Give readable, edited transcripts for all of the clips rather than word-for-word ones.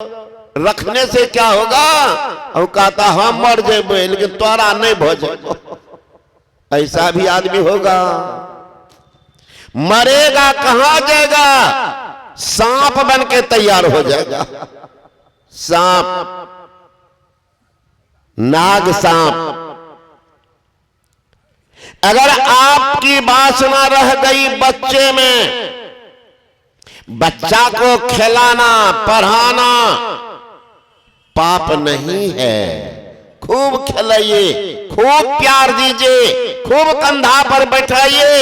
रखने से क्या होगा? और कहता हम मर जेबे लेकिन तोरा नहीं भजे। ऐसा भी आदमी होगा। मरेगा कहां जाएगा? सांप बन के तैयार हो जाएगा। सांप, नाग सांप। अगर आपकी वासना रह गई बच्चे में, बच्चा को खिलाना पढ़ाना पाप नहीं है। खूब खिलाइए, खूब प्यार दीजिए, खूब कंधा पर बैठाइए,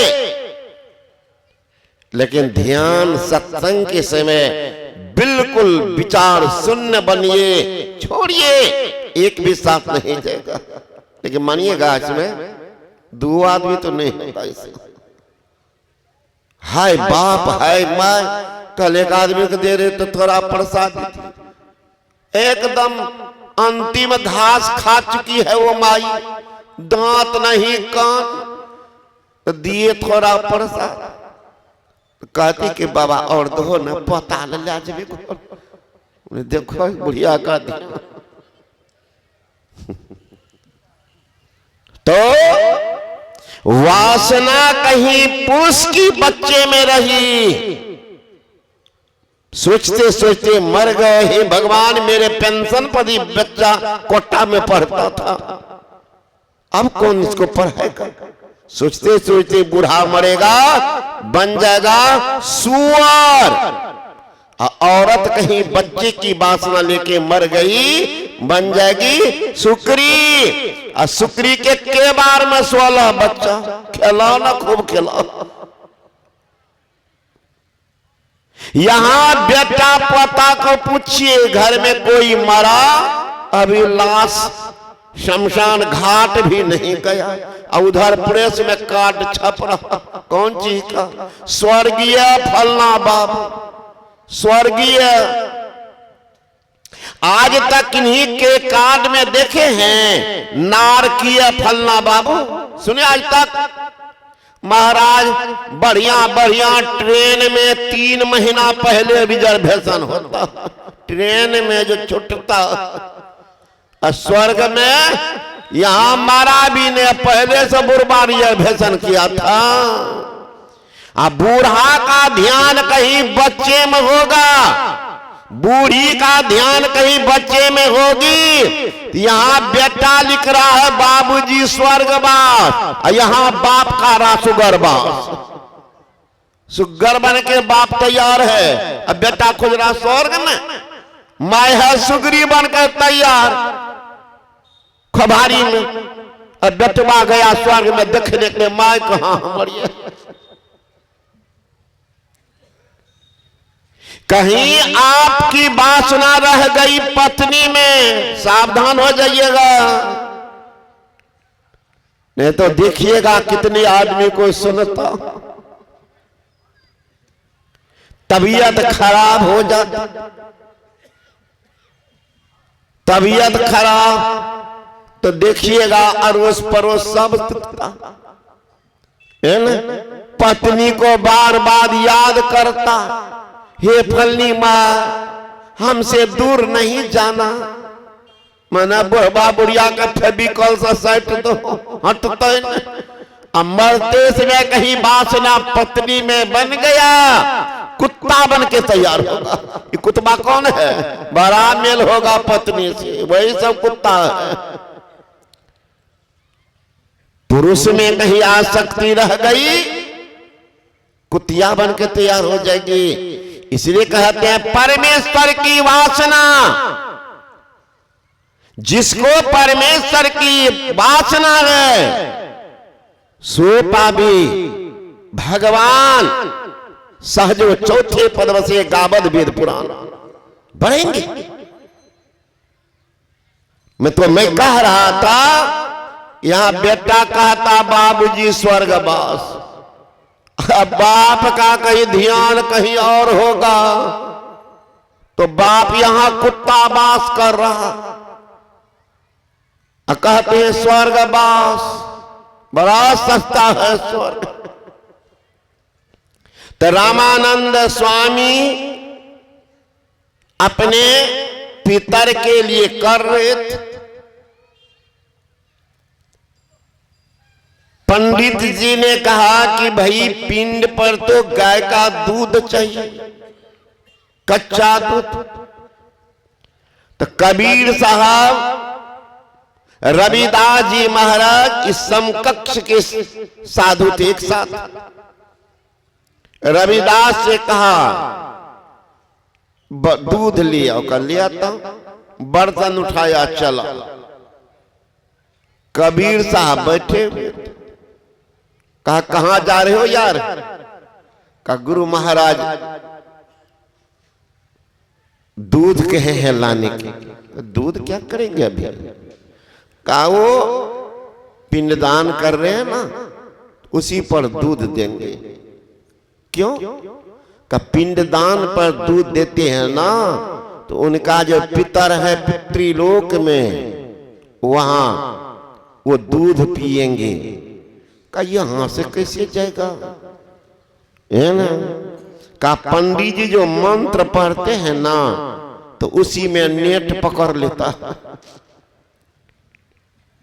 लेकिन ध्यान सत्संग के समय बिल्कुल विचार शून्य बनिए, छोड़िए। एक भी साथ नहीं जाएगा। लेकिन मानिएगा इसमें दो आदमी तो नहीं होता इसे। हाय बाप हाय माँ, कल एक आदमी को दे रहे तो थोड़ा प्रसाद, एकदम अंतिम घास खा चुकी है वो माई, दांत नहीं कान, तो दिए थोड़ा प्रसाद। कहती कि बाबा और दो न पता ले जाबे। देखो बुढ़िया का दिया। तो वासना कहीं पुरुष की बच्चे में रही, सोचते सोचते मर गए। हे भगवान, मेरे पेंशन पर ही बच्चा कोटा में पढ़ता था, अब कौन इसको पढ़ाएगा? सोचते सोचते बूढ़ा मरेगा, बन जाएगा सुअर। औरत कहीं बच्चे की वासना लेके मर गई, बन जाएगी सुकरी। और सुकरी के बार में 16 बच्चा। खिलाओ ना, खूब खिलाओ। यहां बेटा पोता को पूछिए, घर में कोई मरा, अभी लाश शमशान घाट भी नहीं गया, और उधर प्रेस में कार्ड छप रहा। कौन चीज का? स्वर्गीय फलना बाबू, स्वर्गीय। आज तक इन्हीं के कार्ड में देखे हैं नारकीय फलना बाबू? सुने आज तक? महाराज बढ़िया बढ़िया ट्रेन में 3 महीना पहले रिजर्वेशन होता, ट्रेन में जो छुटता। स्वर्ग में यहां मारा भी ने पहले से बुरबा रिजर्वेशन किया था। अब बूढ़ा का ध्यान कहीं बच्चे में होगा, बूढ़ी का ध्यान कहीं बच्चे में होगी। यहां बेटा लिख रहा है बाबूजी स्वर्गवास, यहाँ बाप का रहा सुगरवास। सुगर बन के बाप तैयार है, अब बेटा खोज रहा स्वर्ग में। माय है सुगरी बनकर तैयार खबारी में, अब बेटवा गया स्वर्ग में देखने के लिए, माय कहां हमारी। कहीं आपकी वासना रह गई पत्नी में, सावधान हो जाइएगा, नहीं तो देखिएगा कितने आदमी को सुनता तबीयत खराब हो जाती। तबीयत खराब तो देखिएगा अड़ोस पड़ोस सब है ना, पत्नी को बार बार याद करता, हे फलनी माँ हमसे दूर नहीं जाना। मना बुढ़ा बुढ़िया का फेविकॉल से सेट दो, हटता है ना। मरते समय कहीं वासना पत्नी में बन गया, कुत्ता बन के तैयार होगा। ये कुत्ता कौन है? बड़ा मेल होगा पत्नी से, वही सब कुत्ता है। पुरुष में कहीं आसक्ति रह गई, कुतिया बन के तैयार हो जाएगी। इसलिए कहते हैं परमेश्वर की वासना, जिसको परमेश्वर की वासना है सो पावी भगवान। सहजो चौथे पद से गावद वेद पुराण बढ़ेंगे। मैं कह रहा था, यहां बेटा कहता बाबूजी स्वर्गवास, अब बाप का कहीं ध्यान कहीं और होगा, तो बाप यहां कुत्ता वास कर रहा, कहते हैं स्वर्गवास बड़ा सस्ता है स्वर्ग। तो रामानंद स्वामी अपने पितर के लिए कर रहे थे। पंडित जी ने कहा कि भाई पिंड पर तो गाय का दूध चाहिए, कच्चा दूध। तो कबीर साहब, रविदास जी महाराज इस समकक्ष के साधु थे एक साथ। रविदास से कहा दूध लिया, कर लिया था, बर्तन उठाया, चला। कबीर साहब बैठे हुए, कहा कहां जा रहे हो यार? कहा गुरु महाराज दूध कहे हैं लाने के। दूध क्या करेंगे अभी? कहा वो पिंडदान कर रहे हैं ना, उसी पर दूध देंगे। क्यों? का पिंडदान पर दूध देते हैं ना, तो उनका जो पितर है पितृलोक में, वहां वो दूध पिएंगे। का यहां से कैसे जाएगा, है ना? का पंडित जी जो मंत्र पढ़ते हैं ना, तो उसी में नेट पकड़ लेता,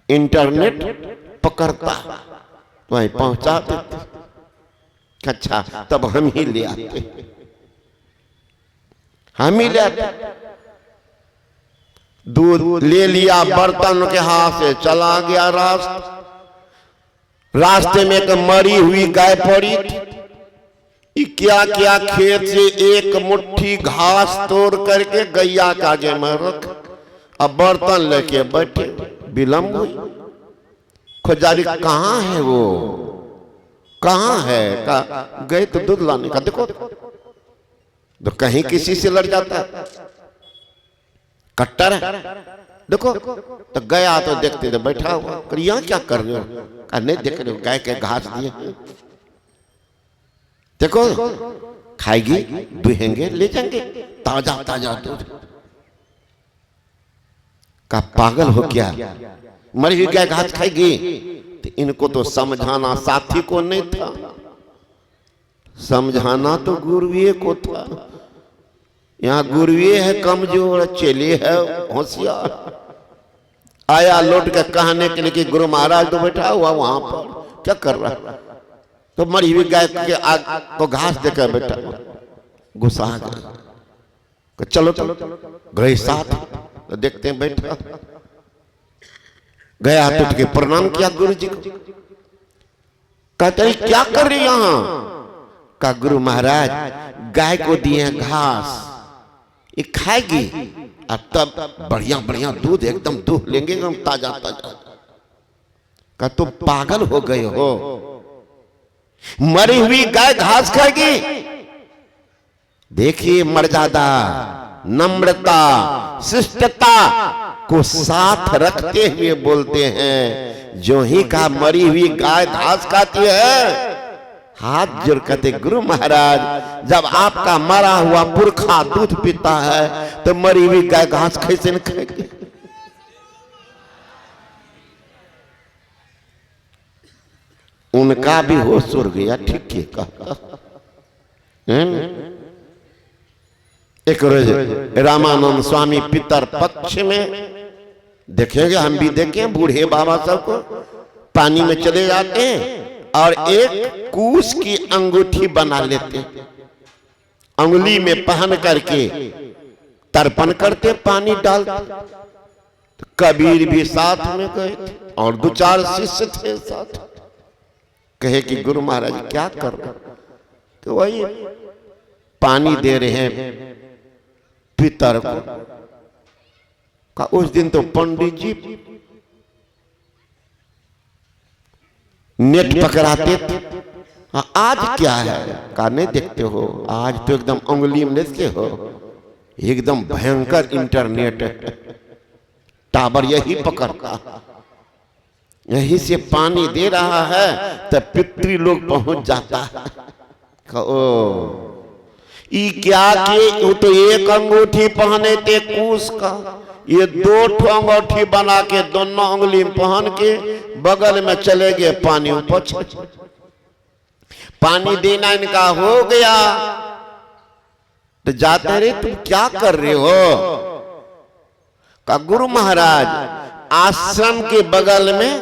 इंटरनेट पकड़ता, वहीं पहुंचा देते। अच्छा, तब हम ही ले आते, हम ही ले आते। दूध ले लिया, बर्तन के हाथ से चला गया। रास्ते में एक मरी हुई गाय पड़ी थी। क्या क्या खेत से एक मुट्ठी घास तोड़ करके गैया के आगे में रख, अब बर्तन लेके बैठे। विलंब हुई, खुजारी कहाँ है वो, कहाँ है? का गए तो दूध लाने का। देखो तो कहीं किसी से लड़ जाता है, कट्टर है। देखो तो गया तो देखते थे बैठा हुआ, यहाँ क्या कर रहे हो? कहा नहीं देख रहे हो, गाय के घास दिए, देखो खाएगी, दुहेंगे, ले जाएंगे, ताजा ताजा दूध। का पागल हो क्या, मरी हुई गाय घास खाएगी? तो इनको तो समझाना साथी को नहीं था, समझाना तो गुरुए को था। यहाँ गुरुए है कमजोर, चेले है होशियार। आया लौट के कहने के लिए कि गुरु महाराज तो बैठा हुआ वहां पर, क्या कर रहा? तो मरी हुई गाय के आग को घास देकर बैठा, गुस्सा आ गया। चलो चलो गए साथ, तो देखते हैं बैठा। गया तो उठ के प्रणाम किया गुरु जी को। कहते क्या कर रहे यहां? कहा गुरु महाराज गाय को दिए घास, ये खाएगी, और तब बढ़िया बढ़िया दूध, एकदम दूध लेंगे एकदम ताजा ताजा। कहा तुम पागल हो गए हो, मरी हुई गाय घास खाएगी? देखिए मर्यादा, नम्रता, शिष्टता को साथ रखते हुए बोलते हैं। जो ही कहा मरी हुई गाय घास खाती है, हाथ जोड़ कहते गुरु महाराज जब आपका मरा हुआ पुरखा दूध पीता है, तो मरी हुई गाय घास कैसे न खाएगी? उनका भी होश उड़ गया, ठीक है कहा। एक रोज रामानंद स्वामी पितर पक्ष में देखेंगे, हम भी देखें, बूढ़े बाबा सबको पानी में चले जाते हैं और एक कूस की अंगूठी बना लेते हैं, अंगुली में पहन करके तर्पण करते, पानी डालते। तो कबीर भी साथ में गए थे और दो चार शिष्य थे साथ। कहे कि गुरु महाराज क्या कर रहे? तो वही पानी दे रहे हैं पितर को। का उस दिन तो पंडित जी नेट पकड़ाते थे, आज क्या है? का नहीं देखते हो, आज तो एकदम उंगली में लेते हो, एकदम भयंकर इंटरनेट टावर यही पकड़ता, यही से पानी दे रहा है तो पितृ लोग पहुंच जाता है। ओ ई क्या के, वो तो एक अंगूठी पहने थे कूस का, ये दो ठो अंगूठी बना के दोनों उंगली में पहन के बगल में चले गए पानी ऊपर। पानी देना इनका हो गया तो जाते रहे, तुम क्या कर रहे हो? का गुरु महाराज आश्रम के बगल में